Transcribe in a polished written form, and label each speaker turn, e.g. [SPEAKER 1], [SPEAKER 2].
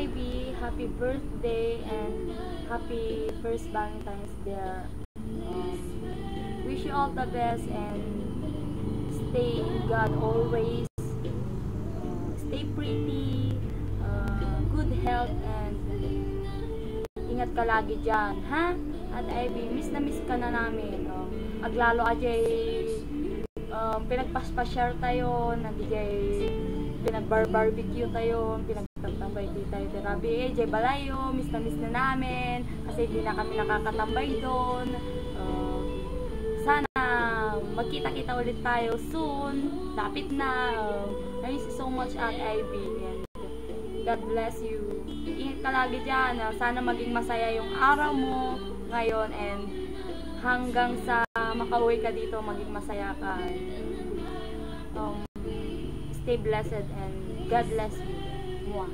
[SPEAKER 1] Ivy, happy birthday and happy first Valentine's Day. Wish you all the best and stay in God always. Stay pretty, good health, and ingat ka lagi dyan, ha? At Ivy, miss na miss ka na namin. Aglalo ajay, pinagpaspasyar tayo, nagijay, pinagbar-barbecue tayo, pinagtatambay di tayo terabi, jay balayo, miss na namin, kasi hindi na kami nakakatambay doon. Sana magkita-kita ulit tayo soon, lapit na. I miss you so much, At Ivy, and God bless you. Ingat ka lagi dyan, sana maging masaya yung araw mo ngayon, and hanggang sa makauwi ka dito, maging masaya ka. Stay blessed and God bless you. Mwah.